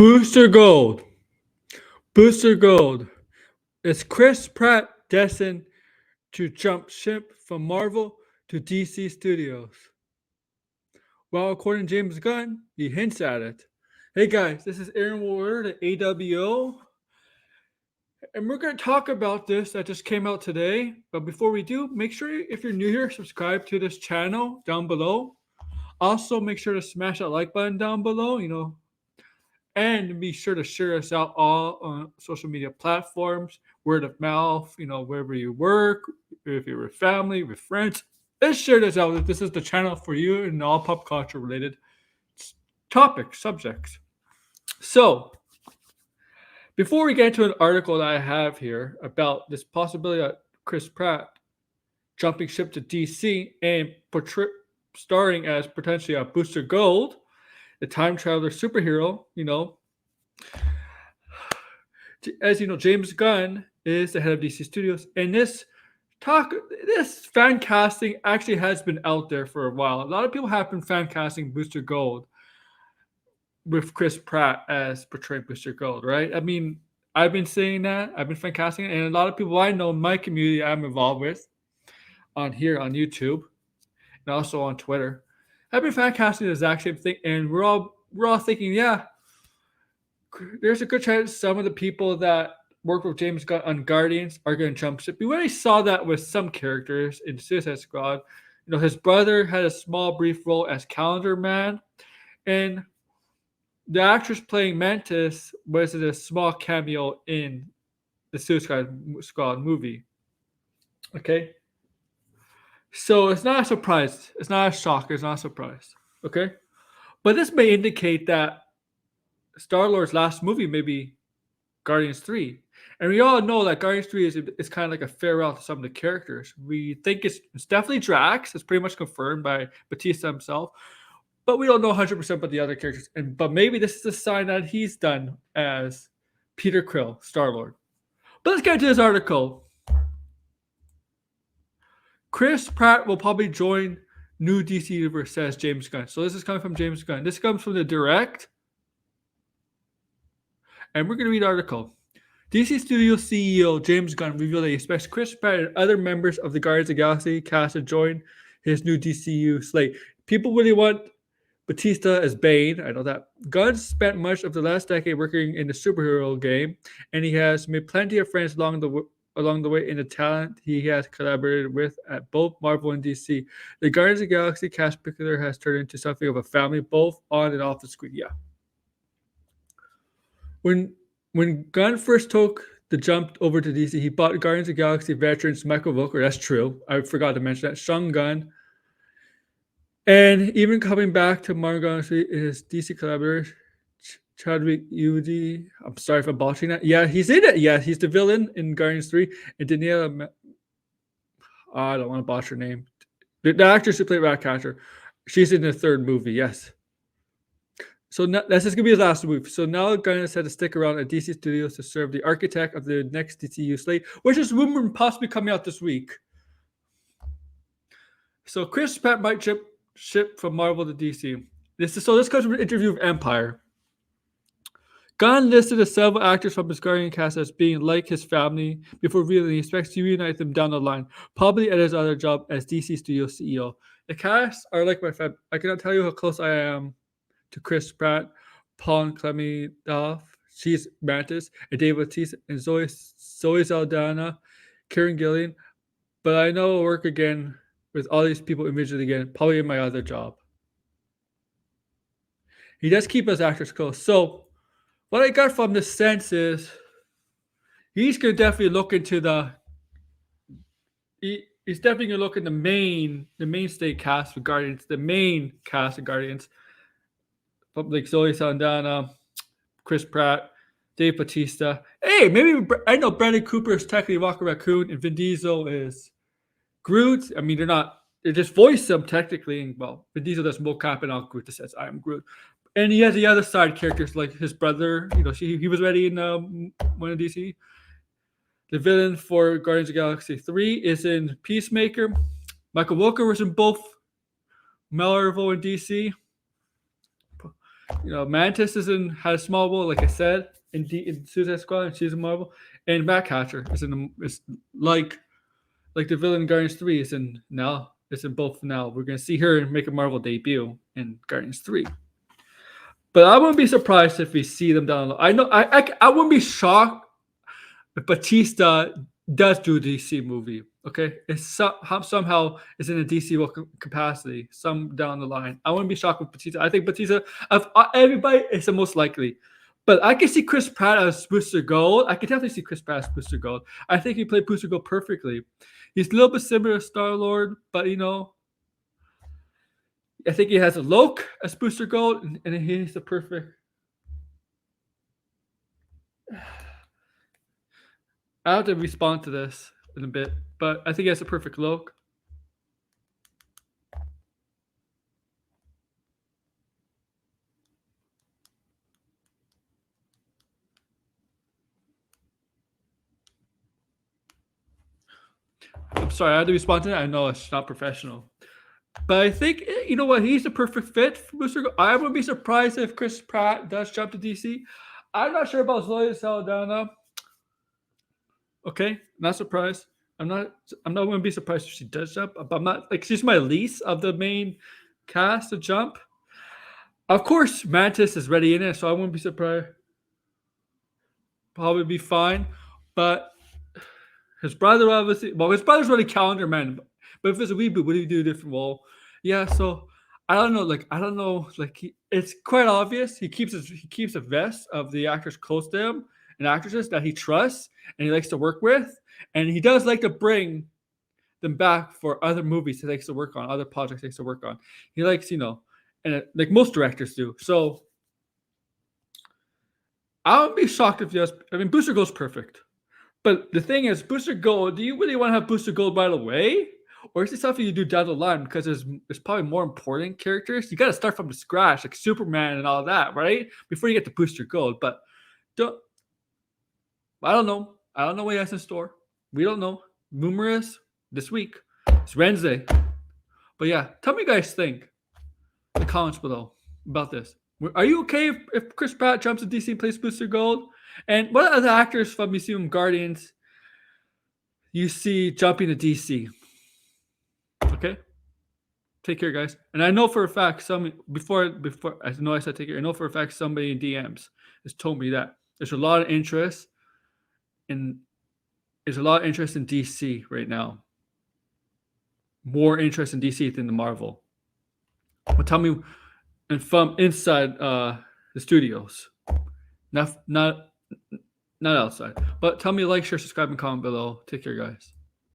Booster Gold. Booster Gold. Is Chris Pratt destined to jump ship from Marvel to DC Studios? Well, according to James Gunn, he hints at it. Hey guys, this is Aaron Ward at AWO, and we're going to talk about this that just came out today. But before we do, make sure if you're new here, subscribe to this channel down below. Also, make sure to smash that like button down below, and be sure to share us out all on social media platforms, word of mouth, wherever you work, if you're with family, with friends. Let's share this out. This is the channel for you and all pop culture related topics, subjects. So, before we get into an article that I have here about this possibility of Chris Pratt jumping ship to DC and starring as potentially a Booster Gold, the time traveler superhero, as you know, James Gunn is the head of DC Studios, and this fan casting actually has been out there for a while. A lot of people have been fan casting Booster Gold with Chris Pratt as portraying Booster Gold, right? I mean, I've been saying that. I've been fan casting it, and a lot of people I know in my community I'm involved with on here on YouTube and also on Twitter have been fan casting the exact same thing, and we're all thinking, yeah, there's a good chance some of the people that work with James Gunn on Guardians are going to jump ship. We already saw that with some characters in Suicide Squad. His brother had a small, brief role as Calendar Man, and the actress playing Mantis was in a small cameo in the Suicide Squad movie. Okay? So it's not a surprise. It's not a shock. It's not a surprise. Okay? But this may indicate that Star-Lord's last movie may be Guardians 3. And we all know that Guardians 3 is kind of like a farewell to some of the characters. We think it's definitely Drax. It's pretty much confirmed by Bautista himself. But we don't know 100% about the other characters. But maybe this is a sign that he's done as Peter Quill, Star-Lord. But let's get into this article. Chris Pratt will probably join new DC Universe, says James Gunn. So this is coming from James Gunn. This comes from the Direct. And we're going to read the article. DC Studios CEO James Gunn revealed that he expects Chris Pratt and other members of the Guardians of the Galaxy cast to join his new DCU slate. People really want Bautista as Bane. I know that. Gunn spent much of the last decade working in the superhero game, and he has made plenty of friends along the way in the talent he has collaborated with at both Marvel and DC. The Guardians of the Galaxy cast particular has turned into something of a family, both on and off the screen. Yeah. When Gunn first took the jump over to DC, he bought Guardians of the Galaxy veterans Michael Rooker. That's true. I forgot to mention that. Sean Gunn. And even coming back to Marvel Galaxy, his DC collaborator, Chadwick Udi. I'm sorry if I'm botching that. Yeah, he's in it. Yeah, he's the villain in Guardians 3. And Daniela, I don't want to botch her name. The actress who played Ratcatcher. She's in the third movie, yes. So now, that's just going to be his last move. So now Gunn has had to stick around at DC Studios to serve the architect of the next DCU slate, which is rumored possibly coming out this week. So Chris Pratt might ship from Marvel to DC. This comes from an interview with Empire. Gunn listed several actors from his Guardian cast as being like his family before revealing he expects to reunite them down the line, probably at his other job as DC Studios CEO. The cast are like my family. I cannot tell you how close I am to Chris Pratt, Paul Clementoff, she's Mantis, and Dave Bautista, and Zoe Saldana, Karen Gillian. But I know I'll work again with all these people individually again, probably in my other job. He does keep his actors close. So what I got from this sense is he's going to definitely look into he's definitely going to look in the mainstay cast of Guardians, the main cast of Guardians, like Zoe Saldana, Chris Pratt, Dave Bautista. Hey, maybe I know Bradley Cooper is technically Rocket Raccoon, and Vin Diesel is Groot. I mean, they just voice them technically. Well, Vin Diesel does mocap and all Groot that says I am Groot. And he has the other side characters like his brother. He was already in one of DC. The villain for Guardians of the Galaxy 3 is in Peacemaker. Michael Rooker was in both Marvel and DC. Mantis had a small role, like I said, in Suicide Squad, and she's in Marvel, and Batcatcher is like the villain in Guardians 3 is in now. It's in both now. We're gonna see her make a Marvel debut in Guardians 3. But I wouldn't be surprised if we see them down the line. I know I wouldn't be shocked if Batista does do a DC movie. Okay, it's somehow it's in a DC capacity, some down the line. I wouldn't be shocked with Batista. I think Batista of everybody is the most likely. But I can see Chris Pratt as Booster Gold. I can definitely see Chris Pratt as Booster Gold. I think he played Booster Gold perfectly. He's a little bit similar to Star Lord, but I think he has a look as Booster Gold, and he's the perfect. I have to respond to this in a bit, but I think he has a perfect look. I'm sorry, I had to respond to that. I know it's not professional. But I think, you know what, he's the perfect fit for Booster Gold. I wouldn't be surprised if Chris Pratt does jump to DC. I'm not sure about Zoe Saldana. Okay, not surprised. I'm not going to be surprised if she does jump, but I'm not, like, she's my least of the main cast to jump. Of course, Mantis is ready in it, so I wouldn't be surprised. Probably be fine. But his brother, obviously, his brother's really Calendar Man. But if it's a reboot, what do you do different? Well, yeah, so I don't know. It's quite obvious. He keeps a vest of the actors close to him and actresses that he trusts and he likes to work with, and he does like to bring them back for other movies he likes to work on, other projects he likes to work on. He likes, and like most directors do. So I would be shocked if yes. I mean, Booster Gold's perfect. But the thing is, Booster Gold, do you really want to have Booster Gold right away? Or is it something you do down the line? Because there's probably more important characters. You got to start from the scratch, like Superman and all that, right? Before you get to Booster Gold. But I don't know. I don't know what he has in store. We don't know. Rumor is this week. It's Wednesday. But yeah, tell me what you guys think in the comments below about this. Are you okay if Chris Pratt jumps to DC and plays Booster Gold? And what other actors from Museum Guardians you see jumping to DC? Okay. Take care, guys. And I know for a fact before I know I said take care. I know for a fact somebody in DMs has told me that there's a lot of interest in DC right now. More interest in DC than the Marvel. But tell me, and from inside the studios, not outside. But tell me, like, share, subscribe, and comment below. Take care, guys.